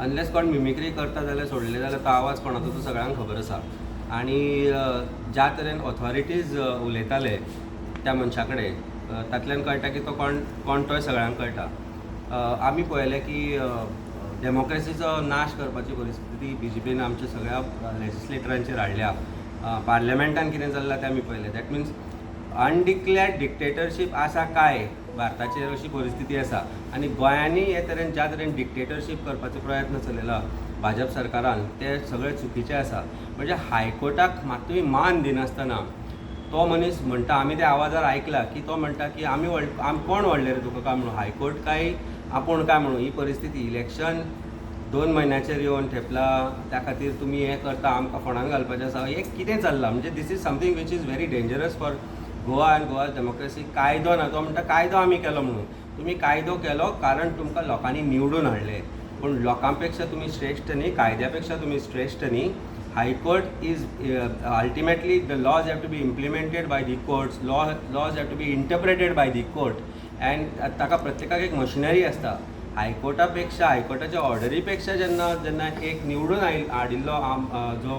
Unless कोण mimicry करता जाल्यार सोडले जाल्यार तो आवाज कोणाचो तो सगळ्यांक खबर आसा. आनी ज्या तरेन ऑथॉरिटीज उलयताले त्या मनशा कडेन तातल्यान कळटा की तो कोण तोय सगळ्यांक कळटा. आमी पळयलें की डेमोक्रेसीचो नाश करपाची परिस्थिती BJPन आमच्या सगळ्या लेजिस्लेटरांचेर हाडल्या. पार्लमेंटान कितें चल्लां तें आमी पळयलें. दॅट मिन्स अनडिक्लेअर्ड डिक्टेटरशीप आसा काय भारताचेर अशी परिस्थिती आसा. आनी गोंयांनी हे तरेन ज्या तरेन डिक्टेटरशीप करपाचो प्रयत्न चलयला भाजप सरकारान ते सगळे चुकीचे आसा. म्हणजे हायकोर्टाक मात्तूय मान दिनासतना तो मनीस म्हणटा, आमी त्या आवाजार आयकला की तो म्हणटा की आमी कोण व्हडले रे तुका काय म्हणून, हायकोर्ट काय आपूण काय म्हणून. ही परिस्थिती इलेक्शन 2 म्हयन्याचेर येवन ठेपला, त्या खातीर तुमी हें करता, आमकां फोंडान घालपाचें आसा. हें कितें चल्लां? म्हणजे this is something which is very dangerous for Goa आनी गोवाज डेमोक्रेसी. कायदो ना, तो म्हणटा कायदो आमी केलो म्हणून. तुमी कायदो केलो कारण तुमकां लोकांनी निवडून हाडले, पूण लोकां पेक्षा तुमी श्रेश्ठ न्ही, कायद्या पेक्षा तुमी श्रेश्ठ न्ही. High court is ultimately the laws have to be implemented by the courts. Laws have to be interpreted by the court. And ताका प्रत्येकाक एक मशिनरी आसता. हायकोर्टापेक्षा, हायकोर्टाच्या ऑर्डरी पेक्षा जेन्ना एक निवडून हाडिल्लो जो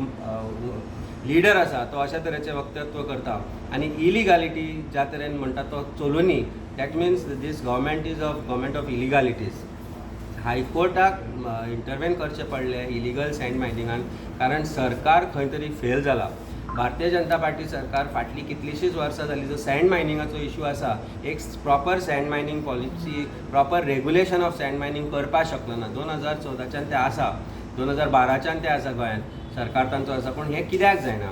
लिडर आसा तो अशा तरेचें वक्तत्व करता आनी इलिगॅलिटी ज्या तरेन म्हणटा तो चलुनी, that means this government is government of illegalities. हायकोर्टाक इंटरवेन करचें पडलें इलिगल सँड मायनिंगान कारण सरकार खंय तरी फेल जाला. भारतीय जनता पार्टी सरकार फाटली कितलींशींच वर्सां जालीं जो सँड मायनिंगाचो इशू आसा, एक proper sand mining policy, proper regulation of sand mining करपाक शकलो ना. 2014च्यान तें आसा, 2012च्यान तें आसा गोंयांत, सरकार तांचो आसा, पूण हें कित्याक जायना?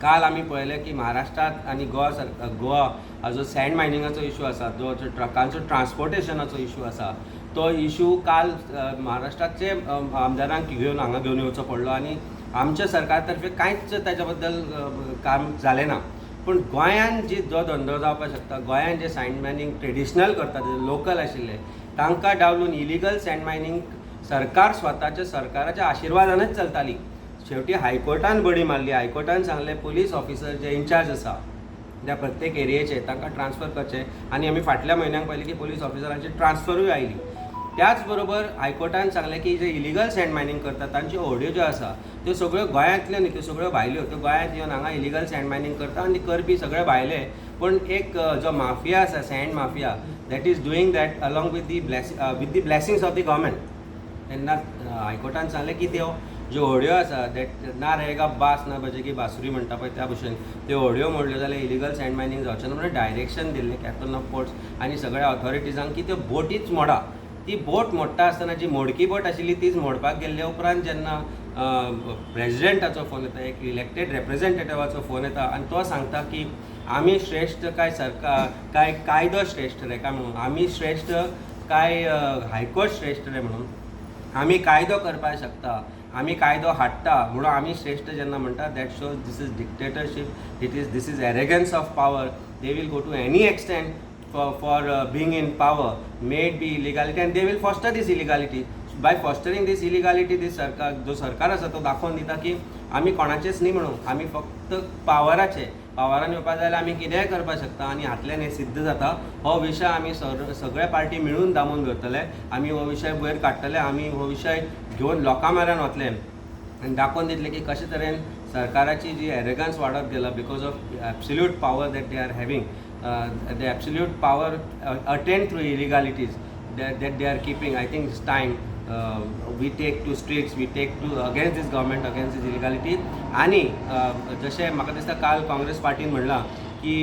काल आमी पळयलें की महाराष्ट्रांत आनी गोवा हाजो सँड मायनिंगाचो इशू आसा, जो ट्रकांचो ट्रान्सपोर्टेशनाचो इशू आसा, तो इशू काल महाराष्ट्राचे आमदारांक हांगा घेवन येवचो पडलो आनी आमच्या सरकार तर्फे कांयच ताच्या बद्दल काम जालें ना. पूण गोंयांत जो धंदो जावपाक शकता, गोंयांत जे सँड मायनिंग ट्रेडिशनल करता, जे लोकल आशिल्ले तांकां डावलून इलिगल सँड मायनिंग सरकार स्वताच्या सरकाराच्या आशिर्वादानच चलताली. शेवटी हायकोर्टान बडी मारली. हायकोर्टान सांगलें पुलीस ऑफिसर जे इन्चार्ज आसा त्या प्रत्येक एरियेचे तांकां ट्रान्सफर करचे. आनी आमी फाटल्या म्हयन्यांक पळयलें की पुलीस ऑफिसरांची ट्रान्सफरूय आयली. त्याच बरोबर हायकोर्टान सांगलें की जे इलिगल सँड मायनिंग करता तांच्यो ऑडियो ज्यो आसा त्यो सगळ्यो गोंयांतल्यो न्ही, त्यो सगळ्यो भायल्यो. त्यो गोंयांत येवन हांगा इलिगल सँड मायनिंग करता आनी करपी सगळे भायले. पूण एक जो माफिया आसा, sand mafia, that is doing that along with the blessings of the government. तेन्ना हायकोर्टान सांगलें की त्यो ज्यो ऑडियो आसा दॅट ना रहेगा बास ना बजेगी बासुरी म्हणटा पळय त्या भशेन त्यो ऑडियो मोडल्यो जाल्यार इलिगल सँड मायनिंग जावचें ना. म्हणून डायरेक्शन दिल्लें कॅप्टन ऑफ पोर्ट्स आनी सगळ्या ऑथॉरिटीजांक की त्यो बोटीच मोडा. ती बोट मोडटा आसतना जी मोडकी बोट आशिल्ली तीच मोडपाक गेल्ले उपरांत जेन्ना प्रेजिडेंटाचो फोन येता, एक इलेक्टेड रेप्रेजेंटेटिवाचो फोन येता आनी तो सांगता की आमी श्रेश्ठ काय सरकार काय कायदो श्रेश्ठ रे काय म्हणून, आमी श्रेश्ठ काय हायकोर्ट श्रेश्ठ रे म्हणून, आमी कायदो करपाक शकता, आमी कायदो हाडटा म्हणून आमी श्रेश्ठ जेन्ना म्हणटा, that shows this is dictatorship. This is arrogance of power. They will go to any extent for being in power, may it be illegality, and they will foster this illegality. By fostering this illegality, this जो सरकार आसा तो दाखोवन दिता की आमी कोणाचेच न्ही म्हणून, आमी फक्त पावराचे. पावरान येवपाक जाल्यार आमी कितेंय करपाक शकता आनी हातल्यान हें सिद्ध जाता. हो विशय आमी सगळे पार्टी मेळून दामून धरतले. आमी हो विशय वयर काडटले. आमी हो विशय घेवन लोकां मेरेन वतले आनी दाखोवन दितले की कशे तरेन सरकाराची जी एरेगन्स वाडत गेला because of absolute power that they are having. The absolute power attained through illegalities that they are keeping. I think it's time we take to streets, we take to against this government, against this illegality. आणि जशें म्हाका दिसता काल काँग्रेस पार्टीन म्हणलां की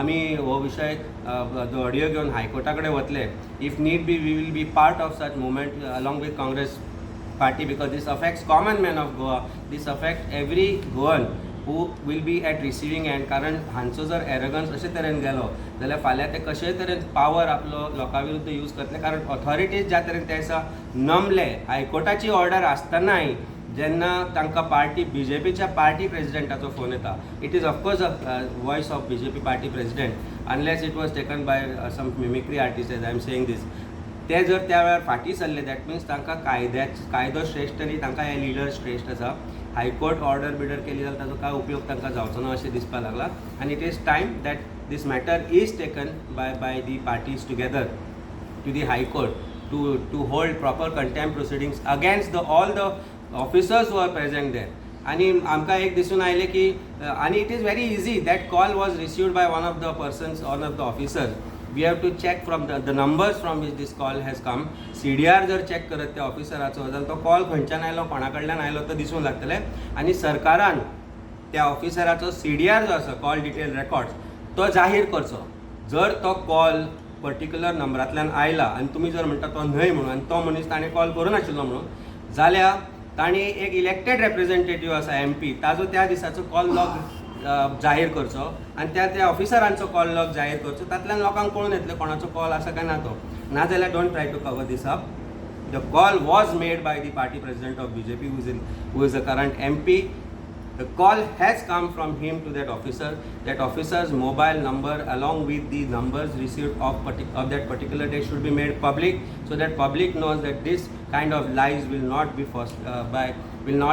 आमी हो विशय ऑडियो घेवन हायकोर्टा कडेन वतले. If need be we will be part of such movement along with Congress party because this affects common man of Goa. This affect every Goan who will be at receiving end. कारण हांचो जर एरोगन्स अशे तरेन गेलो जाल्यार फाल्यां ते कशे तरेन पावर आपलो लोकां विरुद्ध यूज करतले. कारण ऑथॉरिटीज ज्या तरेन ते आसा नमले. हायकोर्टाची ऑर्डर आसतनाय जेन्ना तांकां पार्टी BJPच्या पार्टी प्रेजिडेंटाचो फोन येता, it is of course a voice of BJP party president unless it was taken by some mimicry artist. I am saying this. ते जर त्या वेळार फाटीं सरले दॅट मिन्स तांकां कायदो श्रेश्ठ न्ही, तांकां हे लिडर श्रेश्ठ आसा. हायकोर्ट ऑर्डर बिडर केली जाल्यार ताजो काय उपयोग तांकां जावचो ना अशें दिसपाक लागला. आनी it is time that this matter is taken by the parties together to the high court to hold proper contempt proceedings against all the officers who are present there. आणि आमकां एक दिसून आयलें की आणि it is very easy that call was received by one of the officers. We have to check from the numbers from which this call has come. CDR जर check करत त्या ऑफिसराचो जाल्यार तो कॉल खंयच्यान आयलो, कोणा कडल्यान आयलो तो दिसूंक लागतलें. आनी सरकारान त्या ऑफिसराचो CDR जो आसा, कॉल डिटेल रेकॉर्ड्स, तो जाहीर करचो. जर तो कॉल पर्टिक्युलर नंबरांतल्यान आयला आनी तुमी जर म्हणटा तो न्हय म्हणून आनी तो मनीस ताणें कॉल करूं नाशिल्लो म्हणून, जाल्यार ताणी एक इलेक्टेड रेप्रेझेंटेटिव्ह आसा MP, ताजो त्या दिसाचो कॉल लॉग जाहीर करचो आनी त्या ऑफिसरांचो कॉल लॉग जाहीर करचो. तातूंतल्यान लोकांक कळून येतलें कोणाचो कॉल आसा काय ना तो. नाजाल्यार don't try to cover this up. The call was made by the party president of BJP who is the current MP. The call has come from him to that officer. That officer's mobile number along with the numbers received of that particular day should be made public, so that public knows that this kind of lies will not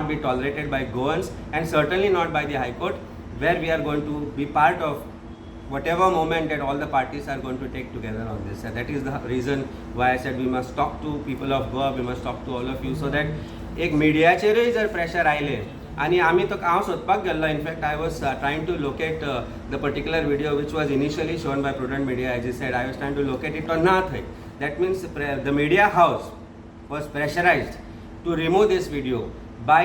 be tolerated by Goans, and certainly not by the High Court, where we are going to be part of whatever moment that all the parties are going to take together on this. And that is the reason why I said we must talk to people of Goa, we must talk to all of you, so that एक मिडियाचेरूय जर pressure आयलें आणि आमी तो हांव सोदपाक गेल्लो. In fact I was trying to locate the particular video which was initially shown by prudent media. As you said, I was trying to locate it. तो ना थंय. That means the media house was pressurised to remove this video by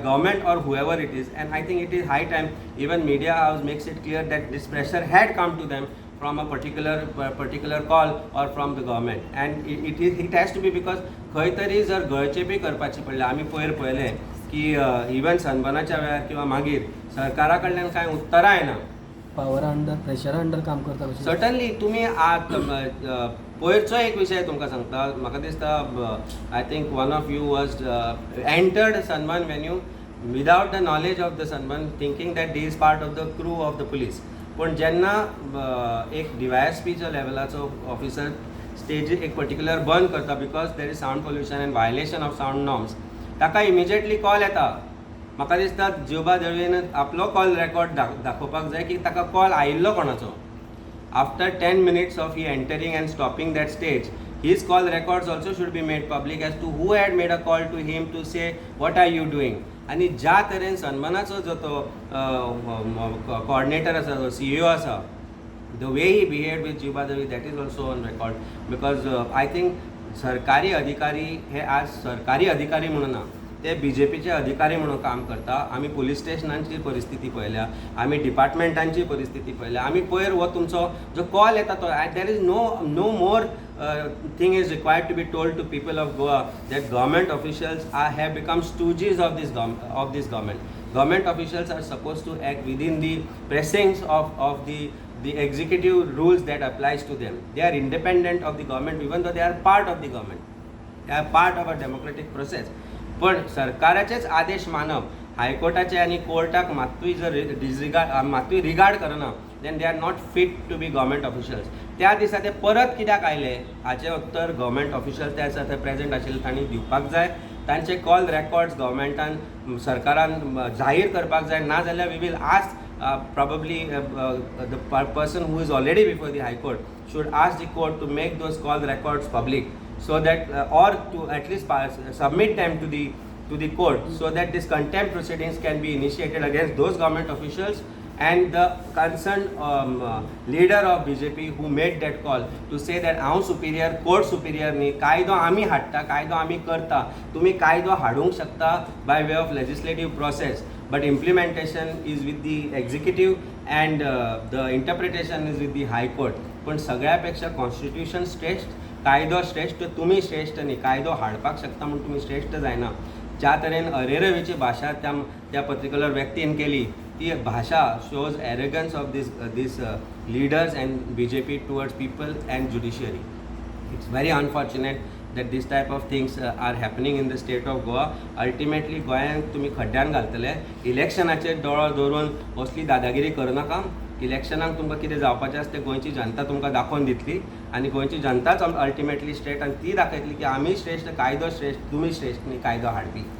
government or whoever it is, and I think it is high time even media house makes it clear that this pressure had come to them from a particular call or from the government, and it has to be because खंय तरी जर गळचेपी करपाची पडले. आमी पळयलें की even सनबर्नाच्या वेळार किंवा मागीर सरकारा कडल्यान कांय उतरां येना. पावर अंडर प्रेशरा अंडर काम करता. सर्टनली तुमी पयरचो एक विशय तुमकां सांगता. म्हाका दिसता I think one of you was entered sunburn venue without the knowledge of the sunburn, thinking that the is part of the crew of the police. पूण जेन्ना एक DYSPच्या लेवलाचो ऑफिसर स्टेज एक पर्टिक्युलर बंद करता because there is sound pollution end violation of sound norms, ताका immediately call येता. म्हाका दिसता जिवबा दळवेन आपलो कॉल रेकॉर्ड दाखोवपाक जाय की ताका कॉल आयिल्लो कोणाचो. After 10 minutes of he entering and stopping that stage, his call records also should be made public as to who had made a call to him to say what are you doing. आणि ज्या तरेन सन्मानाचो जो तो coordinator आसा, जो CEO आसा, the way he behaved with Jivba Dalvi, that is also on record. Because I think सरकारी अधिकारी हे आज सरकारी अधिकारी म्हणून ना, ते BJPचे अधिकारी म्हणून काम करता. आमी पुलीस स्टेशनांची परिस्थिती पळयल्या, आमी डिपार्टमेंटांची परिस्थिती पळयल्या. आमी पयर हो तुमचो जो कॉल येता तो there is no more thing is required to be told to people of Goa that government officials have become stooges of this government. Government officials are supposed to act within the pressings of the executive rules that applies to them. They are independent of the government, even though they are part of the government. They are part of a democratic process. पण सरकाराचेच आदेश मानप, हायकोर्टाचे आनी कोर्टाक मात्तूय जर मात्तूय regard करना, then they are not fit to be government officials. त्या दिसा ते परत कित्याक आयले हाचें उत्तर गव्हर्मेंट ऑफिशियल्स ते आसा थंय प्रेजेंट आशिल्ले तांणी दिवपाक जाय. तांचे कॉल रेकॉर्ड्स गव्हर्मेंटान सरकारान जाहीर करपाक जाय. ना जाल्यार we will ask probably the person who is already before the High Court should ask the court to make those call records public, so that or to at least submit them to the court, so that this contempt proceedings can be initiated against those government officials and the concerned leader of BJP who made that call to say that हांव superior, court superior न्ही, कायदो आमी हाडटा, कायदो आमी करता, तुमी कायदो हाडूंक शकता by way of legislative process, but implementation is with the executive and the interpretation is with the High Court. पण सगळ्यापेक्षा कॉन्स्टिट्यूशन श्रेष्ठ, कायदो श्रेष्ठ, तुमी श्रेष्ठ न्ही. कायदो हाडपाक शकता म्हणून तुमी श्रेष्ठ जायना. ज्या तरेन अरेरवीची भाशा त्या पर्टिक्युलर व्यक्तीन केली, ती भाषा shows arrogance of these leaders and BJP towards people and judiciary. It's very unfortunate that this type of things are happening in the state of Goa. Ultimately गोंयांत तुमी खड्ड्यान घालतले. इलेक्शनाचेर दोळो दवरून असली दादागिरी करनाका. इलेक्शनाक तुमकां कितें जावपाचें आसा तें गोंयची जनता तुमकां दाखोवन दितली, आनी गोंयची जनताच अल्टिमेटली स्ट्रेट, आनी ती दाखयतली की आमी श्रेश्ठ, कायदो श्रेश्ठ, तुमी श्रेश्ठ न्ही, कायदो हाडपी.